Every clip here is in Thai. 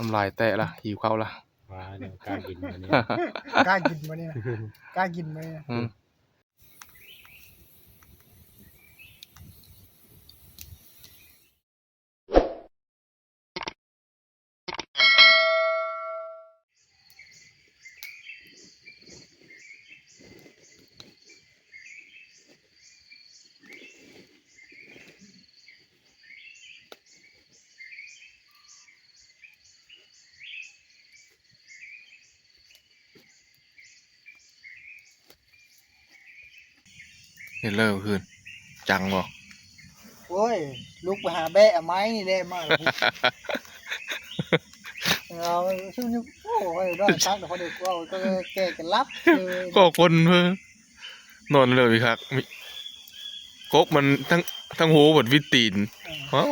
น้ำลายแตะละหิวข้าวละว้าเนี่ยกล้ากินวันนี้ กล้ากินมาเนี่ยกล้ากินมาเนี่ยเห็นเลยเมื่อคืนจังบ่ โอ้ยลูกไปหาแบะไม้นี่ได้มากเราช่วงนี้โอ้ยด้วยทักแต่พอเด็กเราก็แก่กันรับเลย ก็คนเพิ่งนอนเลยครับมีกกมันทั้งหูหมดวิตตีนเอ้า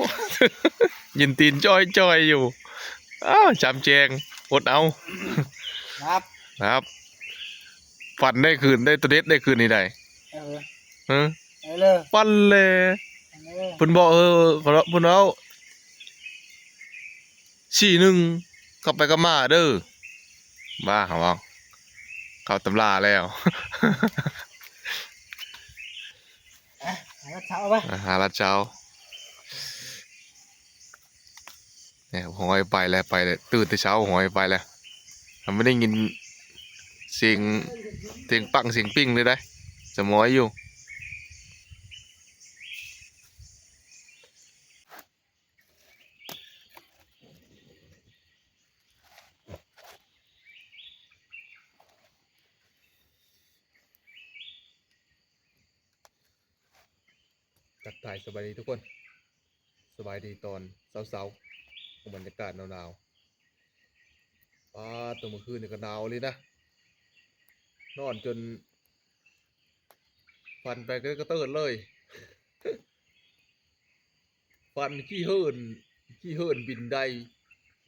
ยินตีนจ้อยอยู่อ้าวจำแจงอดเอา ครับ นะครับฝันได้คืนได้ตัวเด็ดได้คืนนี้ได้ เออ ฮะ เลย ปั้นเลยเพิ่นบอกเพิ่นเอา41เข้าไปกับมาเด้อบ้าเขาบอกเข้าตำราแล้ว หาเช้าไป หาลัดเช้าเนี่ยหอยไปแล้วตื่นแต่เช้าหอยไปแล้วทำไม่ได้ยินเสียงปังเสียงปิ้งเลยได้สมอยอยู่ทักทายสบายดีทุกคนสบายดีตอนเช้าๆบรรยากาศหนาวๆตัวเมื่อคืนนี่ก็หนาวเลยนะนอนจนฟันไปก็เติร์ดเลย ฟันขี้เหินบินได้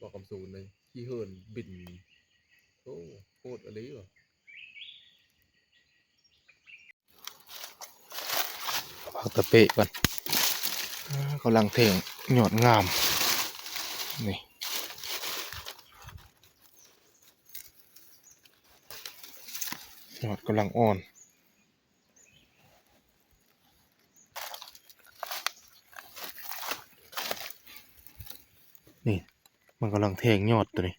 บอกคำสูนเลยขี้เหินบินโอ้โคตรอะไรวะเอาตะเปะก่อนกำลังเท่งหยอดงามนี่หยอดกำลังอ่อนนี่มันกำลังเท่งยอดตัวนี้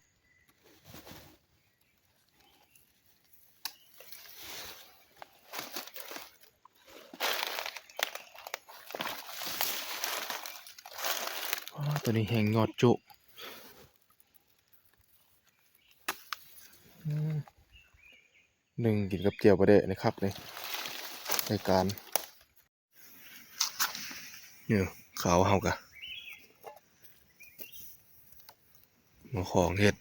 ตัวนี้แหงยอดจุหนึ่งกินกับเจียวประเดะนะครับในรายการเนี่ยขาวเฮากะมาของเห็ด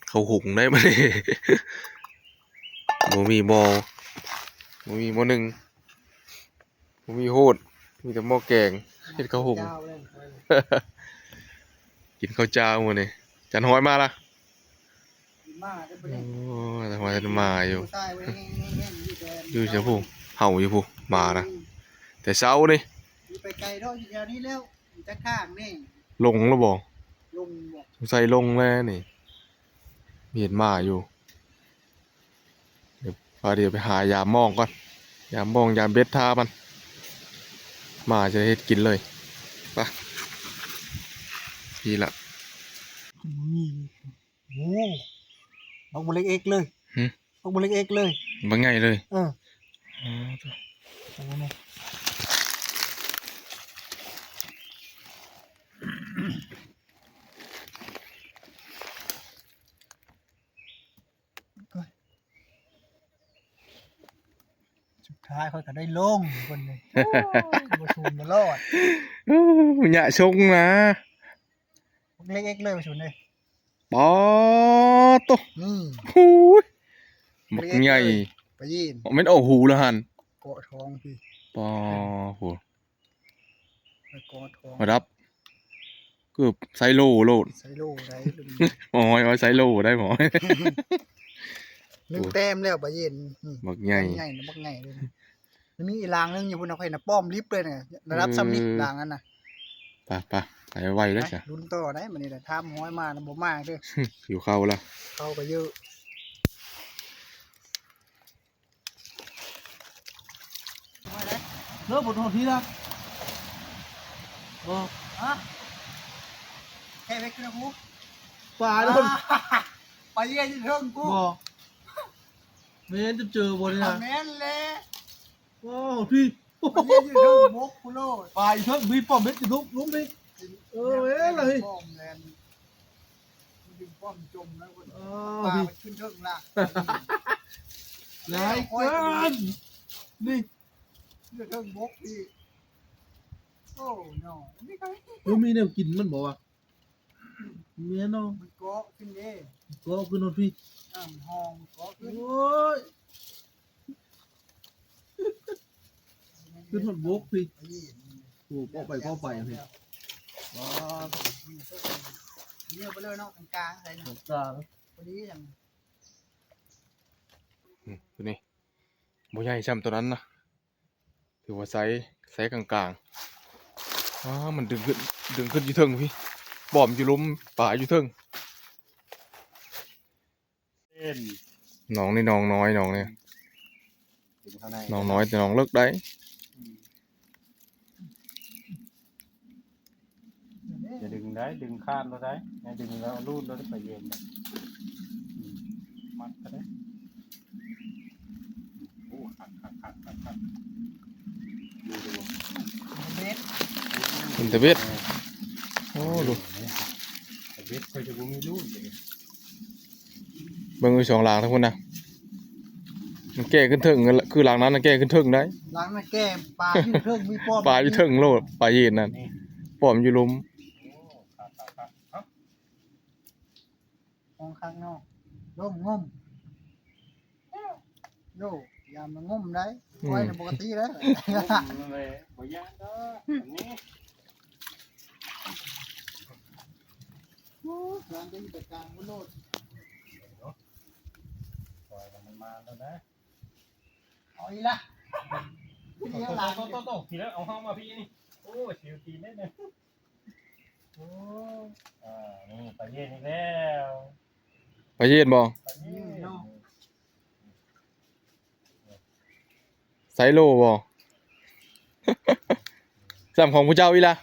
เขาหุงได้มาเลย บ่มีหม้อหนึ่งบ่มีโหดมีแต่หม้อแกงเห็ดเขาหุง กินข้าวเจ้าหมดนี่จันหอยมาละโอ้แต่หอยจะมาอยู่เจ้าผู้เห่าอยู่ผู้มานะแต่เช้านี่ ไปไกลเท่าอยู่แถวนี้แล้วจะข้างนี่ ลงแล้วบอก ลงบอก สงสัยลงแล้วนี่มีเห็นมาอยู่เดี๋ยวไปหายามมองก่อนยามมองยามเบ็ดท่ามันมาจะเฮ็ดกินเลยไปทีละ โอ้บักบุเล็กเอกเลยบักบุเล็กเอกเลย บ่ง่ายเลยสุดท้ายเขาก็ได้ลงคนเลยมาชูนมารอด อย่าชงนะ บักเล็กเอกเลยมาชูนเลย ปอตุ๊ นี่ หูยบักใหญ่ ไปยิน ไม่นเอาหูแล้วหัน เกาะท้องพี่ ปอโห ไปเกาะท้อง มารับเกือบไซโลโลด ใส่โล่ได้ หมอยไว้ไซโลได้หมอย หนึ่งแต้มแล้วไปยิน บักใหญ่ ใหญ่นะบักใหญ่เลยนะมีอีรางนึงอยู่พุ่นเอาไปนะป้อมลิฟต์เลยเนี่ยระดับซัมมิตรรางนั้นน่ะ ไปไวแล้วจ้ะ ลุ้นต่อได้มันนี่แหละทำห้อยมาบ่มาเด้อ หิวข้าวแล้ว เข้าไปเยอะเลิกบทโหดทีละบอกฮะแค่เล็กขึ้นนะกูป่าโดนไปเยี่ยมเทิงกูบอกเมนจะเจอบนนี่นะเมนเลยว้าวพี่ไปเยี่ยมเทิงบกกูโลดไปเทิงพี่ป้อมเม็ดจะลุกลุ้มพี่เอ้ยเลยป้อมแลนดึงป้อมจมแล้วคนป่ามันขึ้นเทิงละไรเกินนี่เทิงบกพี่โอ้เนาะนี่ก็ มีแนวกินมันบอกว่าเมียน้อง มันเกาะขึ้นเด้ ก็คือโนนพี่ ห้องเกาะขึ้น โอ้ยคือทอดบกพี่โอ้ก็ไปพี่ว้า เนี่ยไปเลยเนาะกลางอะไรเนาะ กลาง พอดีอย่าง ตัวนี้บ่ใหญ่ซ้ำตัวนั้นนะถือว่าไซส์กลางๆมันดึงขึ้นอยู่เทิงพี่บ่อมอยู่ล้มป่าอยู่เทิง เล่น น้องนี่น้องน้อยน้องเนี่ย ถึงข้างใน น้องน้อยแต่น้องเลิกได้ จะดึงได้ดึงข้านเราได้อย่าดึงแล้วรูดแล้วได้ไปเย็นนะมัดก็ได้โอ้ขัดดู เบ็ด มันตะเวทโอ้ดู แต่เบ็ดเคยจะบ่มีรูดเลย เบิ่งอยู่สองหลังทั้งคนนะมันแก้ขึ้นเทิงนั่นแหละคือหลังนั้นมันแก้ขึ้นเทิงได้ ล้างแก้ปลาอยู่เทิงมีป้อม ป่าอยู่เทิงโลดป่าเย็นนั่น นี่ ป้อมอยู่ล้ม ครับ ห้องข้างนอกร่มงมโย่ยามมันงมได้ไว้ในปกติแล้ว นั่นเลยบ่ยากเด้ออันนี้ ร้านจะอยู่แต่กลางมันโลด ปล่อยมันมาแล้วนะ เอาอีละพี่เลี้ยงหลาน โตทีแล้วเอาห้องมาพี่นี่โอ้ชิวตีนได้เนี่ยโอ้นี่ไปเย็นอีกแล้ว ป่าเย็นบ่ ไปเย็น ไซโลบ่ ซ้ำของผู้เจ้าอีล่ะ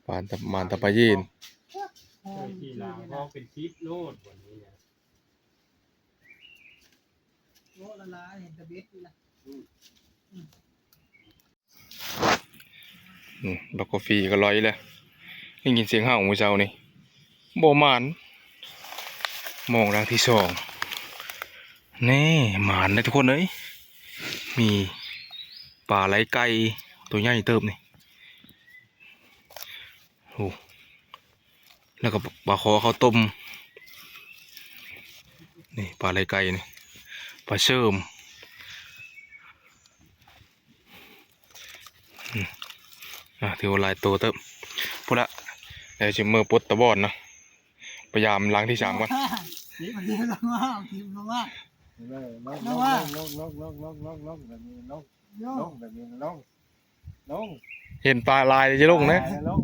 ปานตะมานตะป่าเย็น เคยขี่หลังก็เป็นคลิปโลดวันนี้เนี่ย โลละลาเห็นตะเบ็ดอีละ แล้วก็ฟรีก็ร้อยแล้วได้ยินเสียงห่าวของผู้เจ้านี่บ่มานมองรังที่สองแน่หมานนะทุกคนเอ้ยมีปลาไหลไก่ตัวใหญ่เติบนี่โอ้แล้วก็ปลาคอข้าวต้มนี่ปลาไหลไก่นี่ปลาเชื่อมถือว่าหลายตัวเติบพูดละเดี๋ยวจะมือปลดตะบอนนะพยายามล้างที่สามก่อน นี่มันเรียกลงมาทีมลงมา ลงแบบนี้ลง โย่ ลงแบบนี้ลง เห็นปลาลายจะลงนะ ลง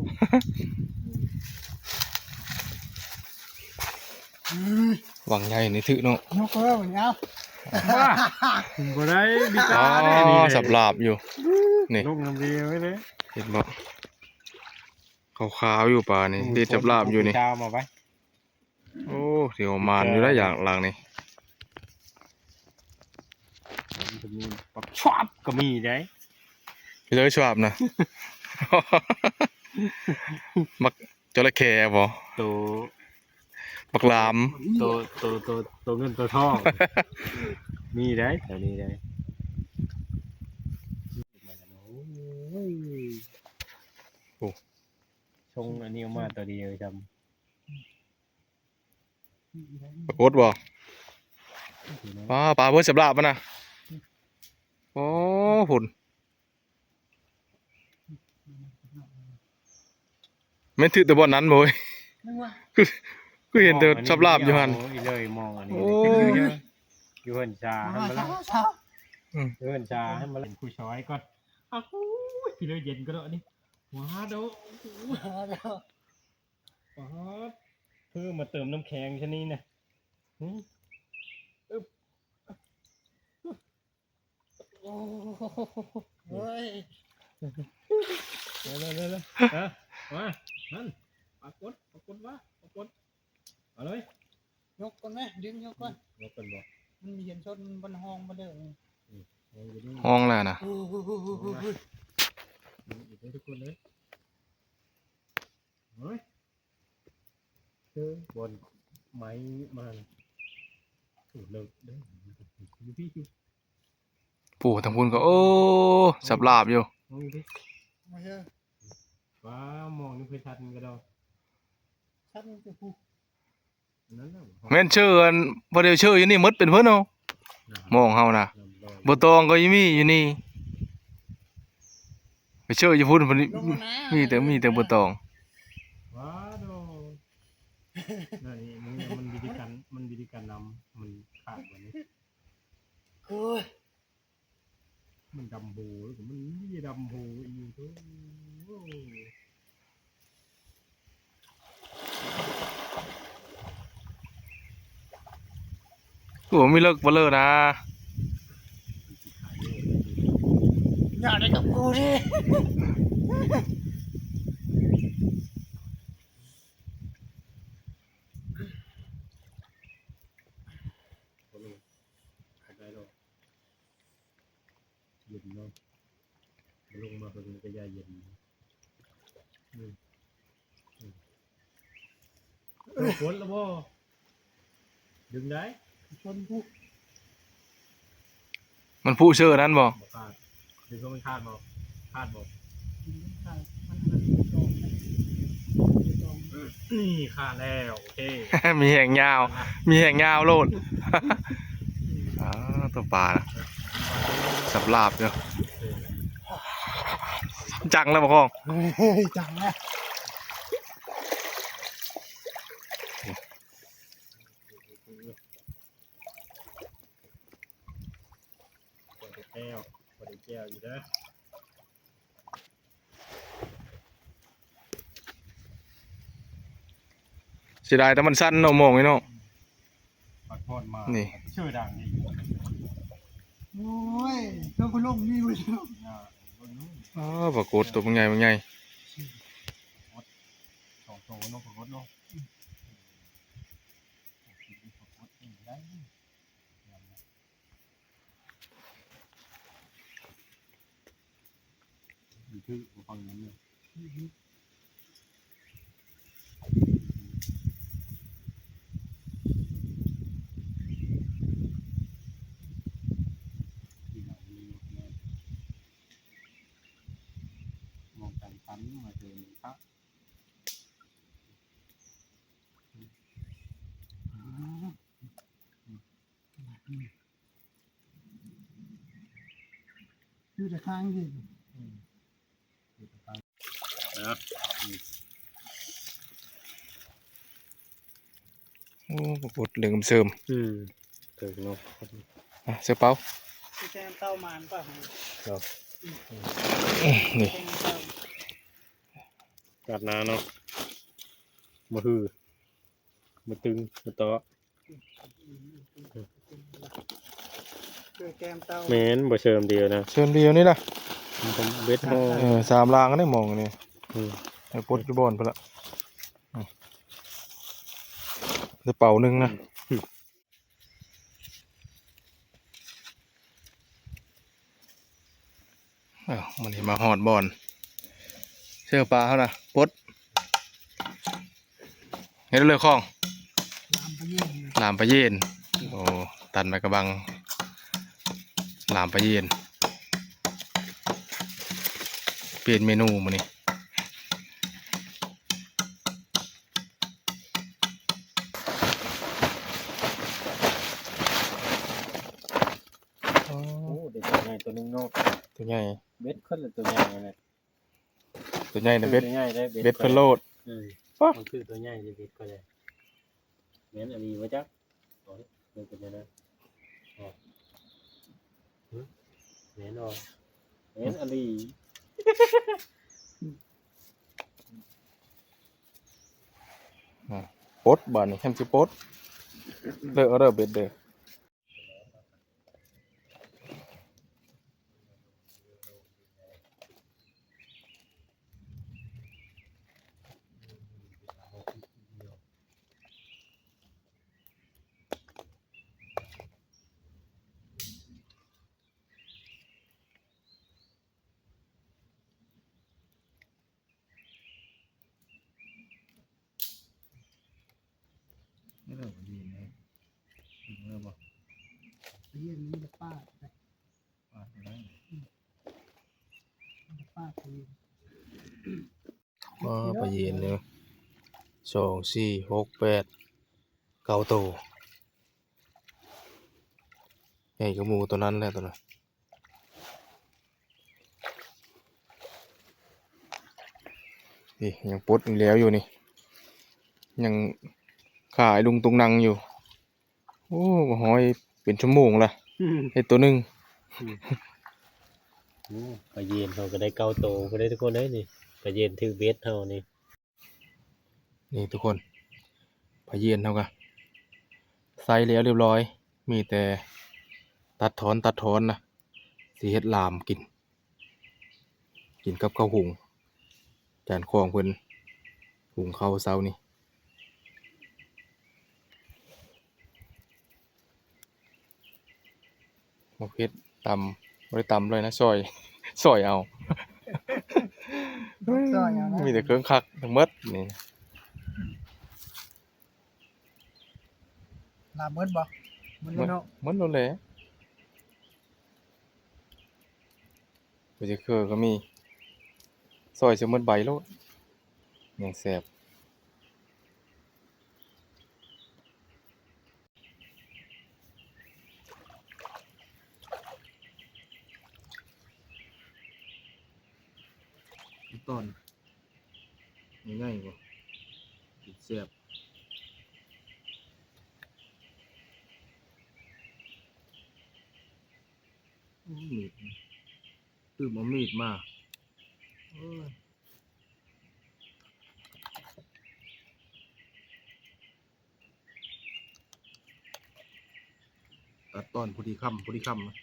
หวังใหญ่ในถือเนาะ ยกเพิ่มอย่างเงี้ย ว่าบ่ได้ดี อ๋ จ้า อ เนี่ยนี่ สับหลาบอยู่นี่ ลงน้ำดีไว้เลย เห็นบ่ขาวๆอยู่ปลานี่เด็ดจับลาบอยู่นี่ เช้ามาไป โอ้เดี๋ยวมานอยู่ได้อย่างหลังนี่ มันจะมีปักชวบก็มีได้ พี่เลยชอบนะ มักจระเข้บ่ ตัว มักลาม ตัวเงินตัวทอง มีได้แถวนี้ได้ชงอันนี้ออกมาตัวเดียวจ ปรากฏบ่ ำ ปลาเพิ่นสับหลาบมันน่ะโอ้หุ่นแม่นถือแต่บ่อนนั้นบ่เว้ย นึกว่า คือเห็นแต่สับหลาบอยู่หั่น อีเลยมองอันนี้ โอ้ อยู่หันชา เช้า หันมาแล้ว เช้า เดินชาให้มาเล่นคุยช้อยก่อนอ้าวพี่เลยเย็นก็แล้วนี่ว้าเด้อว้าเด้อว้าเพิ่มมาเติมน้ำแข็งชนิดเนี่ยอึ๊บโอ้เฮ้ยเลยฮะมานั่นปรากฏว่าปรากฏเอาเลย ยกก่อนไหมดึงยกก่อน ยกกันบ่ มันมีเห็นชนบนห้องมาเด้อ ห้องแล้วนะ อีกทุกคนเลยเฮ้ยเจอบนไม้มาถูกเลิกเด้ออยู่พี่อยู่ ปู่ทางพุ่นก็โอ้สับลาบอยู่ มองอยู่พี่ มาเถอะ ว้ามองนี่เคยทันก็ได้ ฉันจะพูด นั่นน่ะ แม่นเชิญบ่ได้เชิญอยู่นี่หมดเป็นเพิ่นเอามองเฮานะบ่ตองก็ยังมีอยู่นี่ไปเชิญอยู่พุ่นเพิ่นมีแต่บ่ตอง ว้าโดนั่นนี่มันวิธีการนำมันขาดแบบนี้ โอ้ย มันดำบูมันนี่ดำบูอยู่ทุก โอ้มีเลิกบ่เลิกนะ อย่าได้กับกูดิ ได้หรอกเย็นเนาะลงมาเป็นกระยาเย็นฝนแล้วบ่ดึงได้ ชนพูด มันผู้เชิญนั้นบ่ บ่ขาดดึงก็มันขาดบ่นี่ขาดแล้วโอเค มีแหงยาวโลด อ๋อตัวปลานะสับลาบอยู่จังแล้วบ่คอง เฮ้ยจังนะ แก้วอยู่นะ เสียดายแต่มันสั้นเนาะมองไว้เนาะ ปัดพอดมา นี่ ชื่อดังนี่ โอ้ยเจ้าพลงมีไว้แล้ว อ๋อปรากฏตัวมันใหญ่ สองโตน้องปรากฏเนาะคือฟังนั้นเลยมองกันฟันมาเจอครับ อยู่แต่ข้างดิ นะ โอ้ปรากฏเหลืองเสริม เกิดเนาะ อ่ะเสื้อเปล่า ที่แกงเต้ามานป่ะ ครับ นี่ แกงเต้า กัดนาเนาะมาฮือมาตึงมาต่อ คือแกงเต้า เมนบ่เชิมเดียวนะ เชิญเดียวนี่ล่ะ มันเป็นเบ็ดห้อ สามลางก็ได้มองนี่ อืม ไอ้ปลดอยู่บ่อนพุ่นละกระเป๋าหนึงนะมันนี่มาฮอดบ่อนเสื้อปลาเขานะปลดเฮ็ดเลยข้อง ลามไปเยี่ยม ลามปลาเย็นโอ้ตันไปกระบังลามปลาเย็นเปลี่ยนเมนูมื้อนี้โอ้เด็กตัวใหญ่ตัวนึงเนาะ ตัวใหญ่ เบ็ดขึ้นเลยตัวใหญ่เลย ตัวใหญ่นะเบ็ด ตัวใหญ่ได้ เบ็ดเพิ่นโลด ป๊ะ มันคือตัวใหญ่เบ็ดก็ได้เมนอันนี้มาจักเอาดิเบ็ดตัวใหญ่นะ แน่นอนแน่นอะไร ปดบานนี่แฮมสิปดเด้อเด้อเบ็ดเด้อนี่เด้อดีนะเด้อบ่ เยี่ยนี้จะป้าไป ปาดได้ ป้าไป ว่าไปเย็นเด้อ2 4 6 8 9โตใหญ่กว่าหมูตัวนั้นแหละตัวนั้นนี่ยังปลดอีกแล้วอยู่นี่ยังขายลุงตุงนังอยู่โอ้บ่หอยเป็นชั่วโมงละไอ้ตัวหนึง ปลาเย็นเขาก็ได้เกาโตก็ได้ทุกคนได้นี่ปลาเย็นถือเบสเท่านี่ นี่ทุกคนพะเยียนเท่ากันใส่แล้วเรียบร้อยมีแต่ตัดถอนนะสีเฮ็ดลามกินกับข้าวหุงจานของเพิ่นหุงข้าวเช้านี่มะเขือตำบ่ได้ตำเลยนะซอย ซอยเอา ซอยเอานะ มีแต่เครื่องคักทั้งหมดนี่ ลาเมิดบ่มันเลยเนาะ หมดแล้วแหละบ่จะคือก็มีซอยซิหมดใบโลดยังแซ่บต้นง่ายๆบ่แซ่บมีดคือเอามีดมาโอ้ยตัดตอนพอดีคำนะ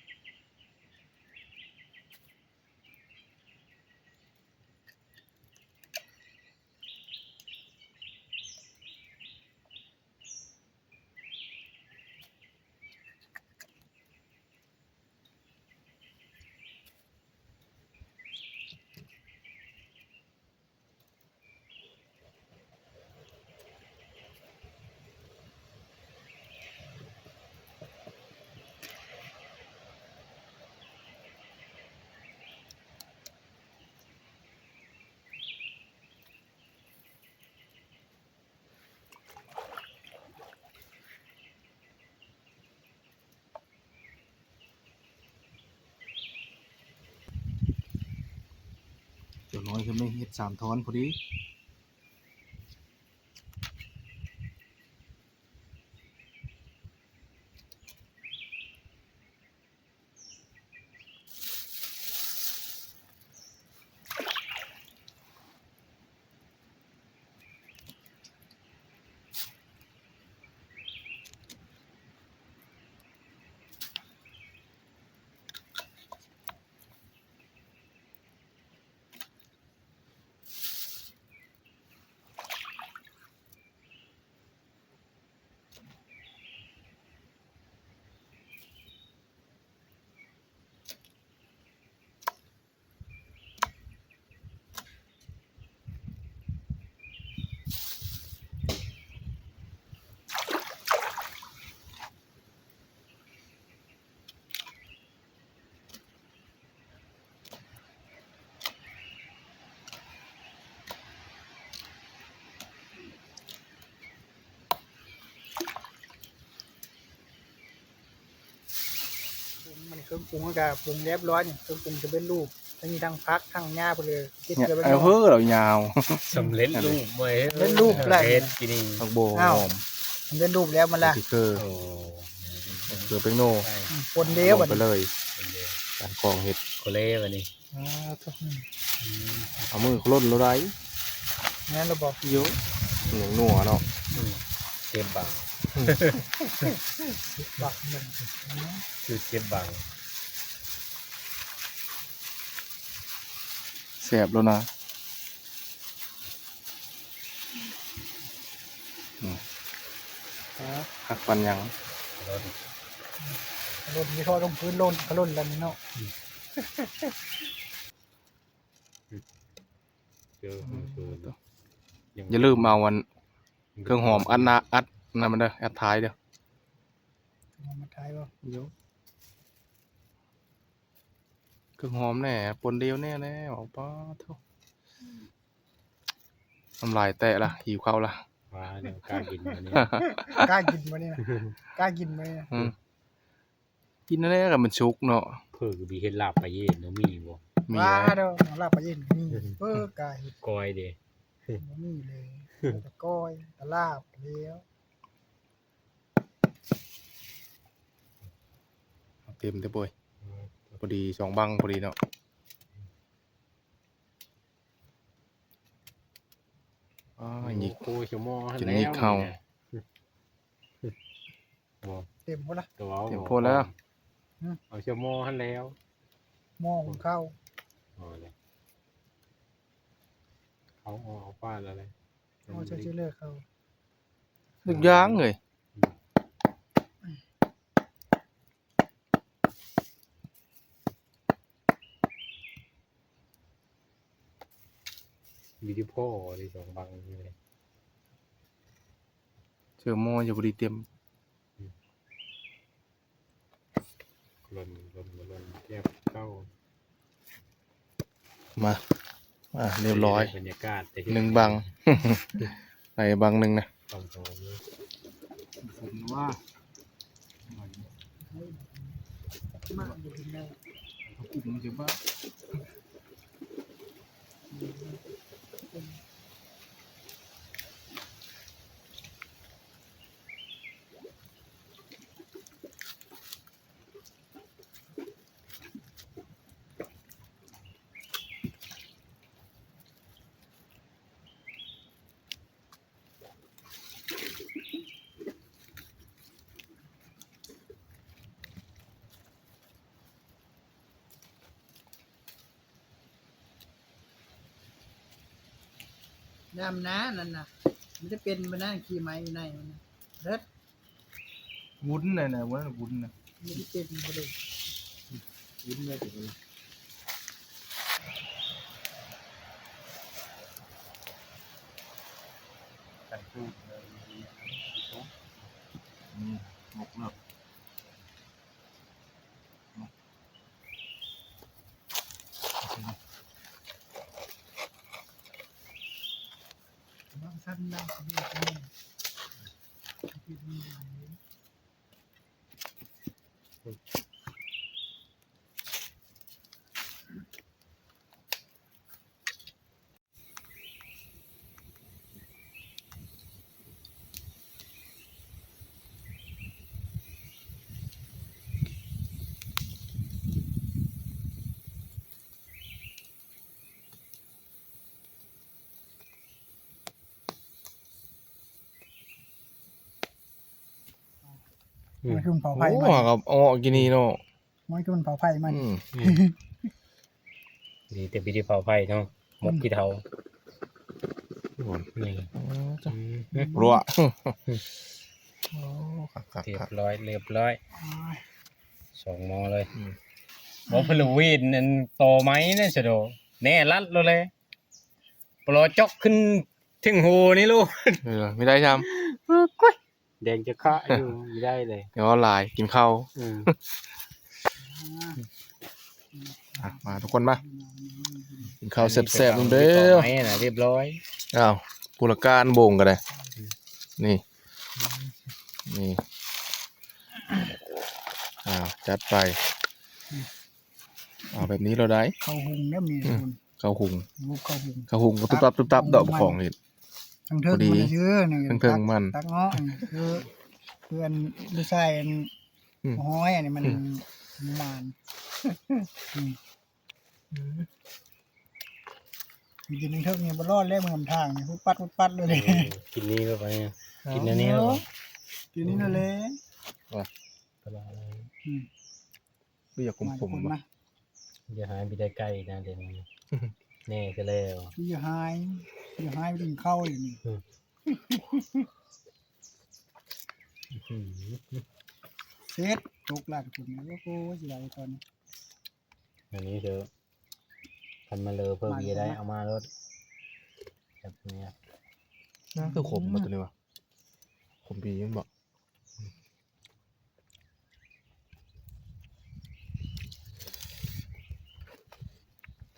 เดี๋ยวน้อยคือไม่เฮ็ด3 ท้อนพอดีมันเครื่องปรุงก็ปรุงเรียบร้อยนี่เครื่องปรุงจะเป็นรูปจะมีทั้งพักทั้งหญ้าไปเลยคิด เนี่ย จะเป็น เอาเฮ้อเรายาว สำเร็จรูปไหม เล่นรูปแหละ เบสกินนี่ ผักโบห อ้าว อม มันเป็นรูปแล้วมันละ ที่คือ โอ้ เกลือเป็งโน ใช่ ปนเดียว ล บัด งไปเลย เป็นเลย ป การกรองเห็ด โคเล่วันนี้ ต้อง เอามือคล้นเราได้ งั้นเราบอก เยอะหนังหนัวเนาะ เจ็บบัง บักหนึ่ง คือเจ็บบัง แสบแล้วนะหักปันยัง รถมีท่อตรงพื้นล่นเขาล่นแล้วนี่เนาะ เจอคือ อย่าลืมเอาวันเครื่องหอมอัดนะอัดนั่นมันเด้ออัดท้ายเด้อ มาท้ายว่า เครื่องหอมแน่ปนเดียวแน่แน่บอกป้าเท่าน้ำลายแตะละหิวข้าวละ ว้าเดี๋ยวกล้ากินวันนี้ กล้ากินมาเนี่ยกล้ากินมาเนี่ย กินแน่ๆกับมันชุกเนาะ เพื่อบีเห็ดลาบไปเย็นเนาะมีบ่ มี ว้า อะไร เด้อลาบปลาเย็นนี่กาย กอยเด้ นี่เลยตะก้อยตะลาบเลี้ยว เอาเต็มเด้อป่วยพอดี2 บังพอดีเนาะหยิก โอ้ยชั่วโมง จะหยิกเข้า บ่ เต็มหมดละ ตัวเอา เต็มโพดแล้ว เอาชั่วโมงหันแล้ว หม้อหุงข้าว เอาเลยเอาป้าแล้วเลย เอาจะเลือกเขา ทุกอย่างเลย วิดีโอที่2 บังนี่เลย เจอหม้อจะพอดีเต็ม หล่นแก้บเข้า มาเรียบร้อย บรรยากาศ 1 บัง ใส่บังหนึ่งนะ ต้องโตนี่ ผมว่า มากอยู่ที่ไหน กลุ่มจะบ้า น้ำน้านั่นน่ะมันจะเป็นมานั่งขี่ไม้อยู่ในมันเด็ด วุ้นเลยนะวุ้นวุ้นนะ มันจะเป็นไปเลย วุ้นเลยถึง ใส่ตู้เลย หมกเนาะ บางท่านนั่งกินนี่ มันคือมันเผาไผ่ โอ้ มัน กับเอาออกกินนี่เนาะ มันคือมันเผาไผ่มัน นี่แต่วิดีโอไฟเนาะมกกี่เท่านี่ รัวโอ้ครับ เรีย ครับ บร้อย2 มอเลยบ่พลูวีนนั่นโตไหมนั่นสะโดแน่รัดเลยปลอจอกขึ้นถึงหูนี่ลูก ไม่ได้ท แดงจะคะอยู่ไม่ได้เลย ำเดี๋ยวเอาลายกินข้าว อืม มาทุกคนมากินข้าวแซ่บๆเด้อ ไม้น่ะเรียบร้อย อ้าวปุรการโบ่งกันเลยนี่จัดไปเอาแบบนี้เราได้ เขาหุงเนี่ยมีคุณ ข้าวหุง ลูกเขาหุง ก็ตุ๊บตับดอกของนี่ ทั้งเทิงมันเยอะนี่ ทั้งเทิงมัน ตักเงาะคือเพื่อนลูกชายห้อยอันนี้มันมัน กินนึงเท่านี้บ่รอดแล้วมันทางนี่พุดปัดเลย กินนี้ก็ไปกินอันนี้แล้ว กินนี้นั่นเลย ตลอดเลย ไม่อยากขมๆ มา อย่าหายไปได้ใกล้นะเดี๋ยวนี้แน่จะแล้ว อย่าหายไปกินข้าวอยู่นี่เซ็ตตกลาดคุณนะโอ้โหสิได้ตอนนี้ อันนี้เถอะทันมาเลยเพิ่มวีได้เอามารถแบบนี้ น่าคือขมมาตัวนี้วะขมปีมันบอก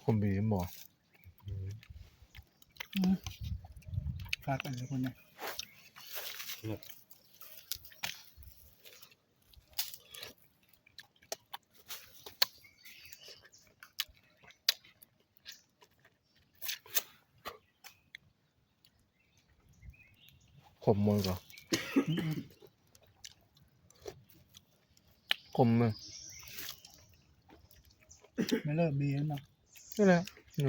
ขมปีมันบอก ฝากอะไรคนเนี่ยขมมันก่อนขมเลย ไม่เลิกเบียร์เนาะ นี่แหละนี่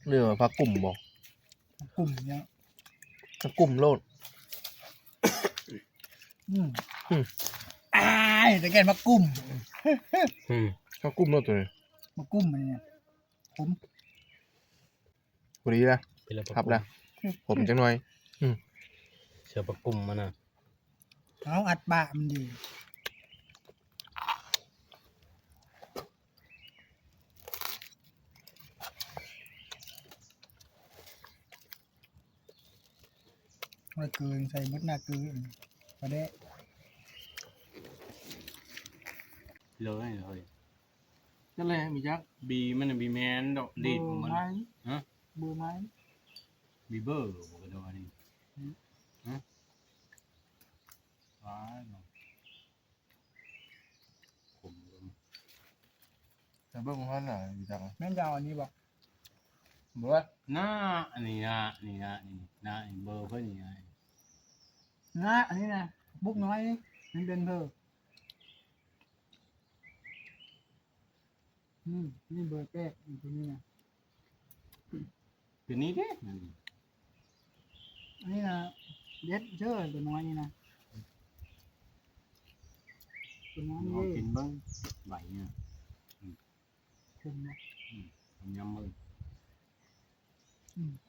เรียกว่าพักกลุ่มบอก กลุ่มเนี้ย พักกลุ่มโลด แต่แกมากลุ่ม พักกลุ่มโลดตัวนี้ มากลุ่มมันเนี่ยผม พอดีนะ เป็นระ ครับนะผมจังหน่อย เชือประกุมมันนะ เอาอัดบะมันดีไม่เกินใส่มดหน้าเกินประเดะ เลยเลย นั่นแหละมีจัก บีมันบีแมนดอกดีดมันฮะ เบอร์ไม้ บีเบอร์บอกกันว่านี่ฮะว้ายผม แต่เบิ้งของท่านน่ะมีจัก แม่นยาวอันนี้บอก บอกว่า หน้าอันนี้นะนี่นะนี่หน้าเบอร์เพื่อนนี่ไง นะอันนี้นะบุกน้อยนี่มันเป็นเบอร์นี่เบอร์แป๊กอีกตัวนี้นะ ตัวนี้เด้ อันนี้นะเด็ดเชื่อตัวน้อยนี่นะตัวน้อยนี่ เอากินบ้างใบเนี่ย คุมนะ ทำยำมือ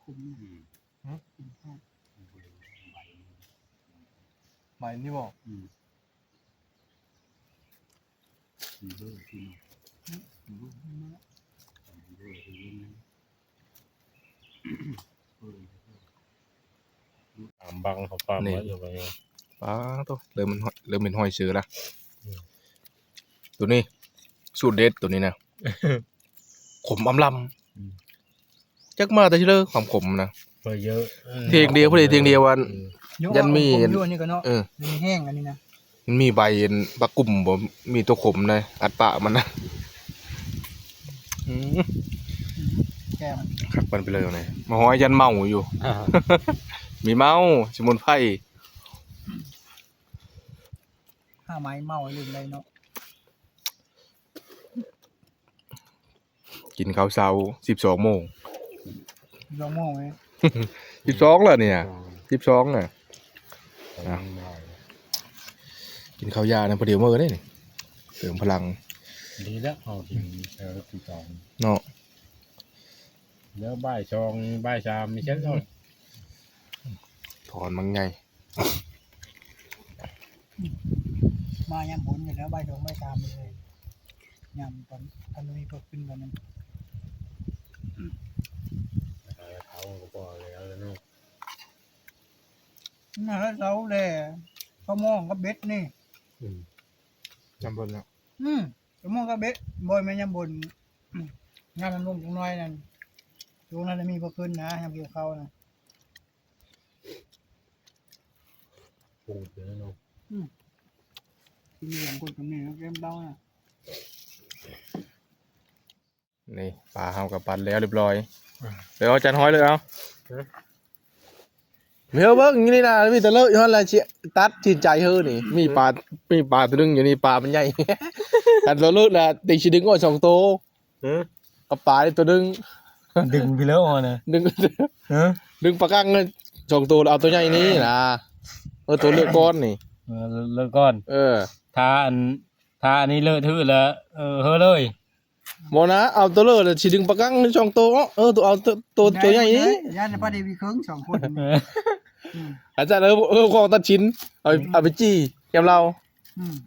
คุมนะคุมข้าว ใบ ใบนี่บอก บีเบอร์ที่ตามบังเขาปามไว้อยู่ไป ป้าตัวเริ่มเป็นห้อยเสือละตัวนี้สูตรเด็ดตัวนี้นะขมอำลำจักมาแต่ที่เลิกความขมนะ เบอร์เยอะ เทียงเดียวพอดีเทียงเดียววัน ยันมี อยู่อันนี้ก็เนาะ เออ มันมีแห้งอันนี้นะ มันมีใบปลากลุ่มบ่มีตัวขมนะอัดปะมันนะแก้ม ขัดมันไปเลยเอาไหนมาห้อยยันเมาอยู่ มีเมาสมุนไพร ห้าไม้เมาลืมอะไรเนาะ กินข้าวเช้า12 โมง ลองมองไหม 12แล้วเนี่ย12น่ะกินข้าวยานะพอดีมื้อนี่เติมพลัง ดีแล้วเอาทีเออที่สอง เนาะ แล้วบ่ายชองบ่ายชามมีเช่นกัน ถอนมันไง มายำผลอยู่แล้วใบดองใบตามเลยยำตอนทันมีก็ขึ้นกันนั้น เขาก็พอแล้วเนาะ น่าเราเลยเขามองก็เบ็ดนี่ จำบนแล้ว เขามองก็เบ็ดบอยแม่ยำบนงานมันลงจังน้อยนั่นตรงนั้นมีพอขึ้นนะยำเกี่ยวเขานะ ปูดเลยเนาะ ที่มีอย่างคนคนนี้เกมเต้าน่ะ นี่ปลาเฮากับปันแล้วเรียบร้อยเดี๋ยวเอาจานห้อยเลยเอาเมียวเบิ้งอย่างนี้นะมีแต่เลอะอยู่นั่นแหละเชี่ยตัดจิตใจเฮ้อนี่มีปลาตัวนึงอยู่นี่ปลามันใหญ่ อันตัวลึกน่ะติสิดึงออก2ตัว เออ กับปลาได้ตัวนึง ดึงพี่แล้วอ่ะนะ ดึง เออ ดึงปลากั้ง2ตัวแล้วเอาตัวใหญ่นี้นะตัวเลือกก้อนนี่ เลิกก่อน เออ ทาอันนี้เลอะทื่อแล้วเฮ้อเลย บ่นะเอาตัวเลือกแล้วสิดึงปลากั้ง2ตัวตัวเอาตัวใหญ่นี้ ย่านป้าเดวีเคิง2 คน อาจารย์ของตัดชิ้นเอาไปจี้แกมเรา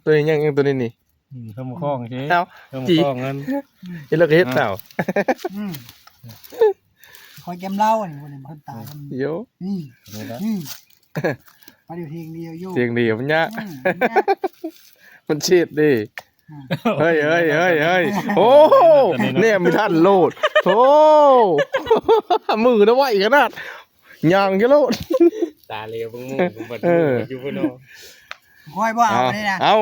ตัวนี้ยังตัวนี้นี่ เข้ามาคล้องใช่ เอา เข้ามา จี้ คล้องงั้น เฮ็ดแล้วก็เฮ็ดเปล่า คอยแกมเล่าอันนี้คนคนตาย เดี๋ยว นี่ป้าเดวีเพียงเดียวอยู่ เสียงดีมันยะมันเฉียดดิเฮ้ยโอ้เนี่ยมีท่านโลดโอ้มือนะว่าอีกขนาดยางแค่โลด ตาเหลวมึงมึงบัดอยู่พุ่นเนาะ คอยบ่เอาเลยนะ เอา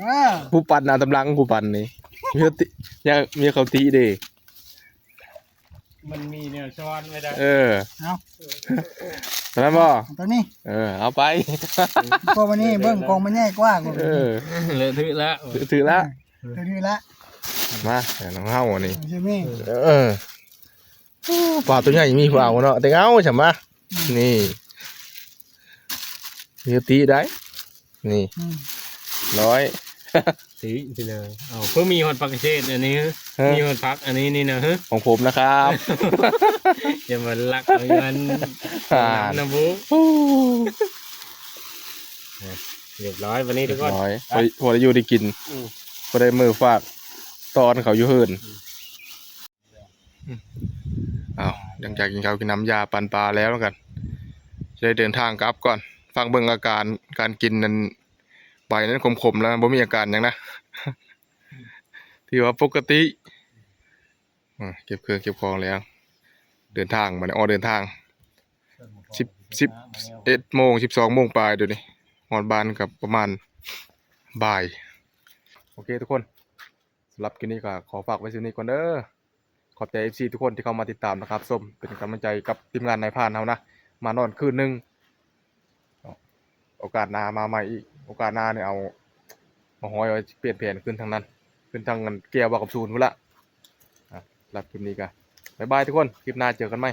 เออ ผู้ปั่นน่ะตำลังผู้ปั่นนี่มีเขาติยังมีเขาตีดิ มันมีแนวช้อนไม่ได้ เอา ตอนนั้นบ่ ตัวนี้ เอาไป กองมันนี่เบิ้งกองมันใหญ่กว่ากู เลอะทื่อแล้ว ถือละ ตัวนี้ละ มาเดี๋ยวน้องเฮาอันนี้ ใช่ไหม ปลาตัวใหญ่มีเปล่าเนาะแต่เอาใช่ไหมนี่มีตีได้ นี่100 สีไปเลยเอาเพื่อมีหอดผักเชษอันนี้มีหอดผักอันนี้นี่นะฮะ ของผมนะครับ อย่ามาลักเอามันนะบุ๊กเรียบร้อยวันนี้ทุกคน พอได้อยู่ได้กินพอได้มือฝากตอนเขาอยู่เฮินอ้าวหลังจากกินข้าวกินน้ำยาปันปลาแล้วกันจะได้เดินทางกลับก่อนฟังเบิ่งอาการการกินนั้นใบนั้นขมๆแล้วบ่มีอาการหยังนะ ที่ว่าปกติเก็บเครื่องเก็บของแล้วเดินทางมาเดินทาง11 โมง 12 โมงปลายเดี๋ยวนี้ฮอดบ้านกับประมาณบ่ายโอเคทุกคนสำหรับคลิปนี้ก็ขอฝากไว้ที่นี้ก่อนเด้อขอบใจ FC ทุกคนที่เข้ามาติดตามนะครับส้มเป็นกำลังใจกับทีมงานนายพรานเฮานะมานอนคืนนึงโอกาสหน้ามาใหม่อีกโอกาสหน้าเนี่ยเอามาห้อยไว้เปลี่ยนแผนขึ้นทางนั้นขึ้นทางเงินเกียร์บ่กับศูนย์พุ่นละรับคลิปนี้กันบ๊ายบายทุกคนคลิปหน้าเจอกันใหม่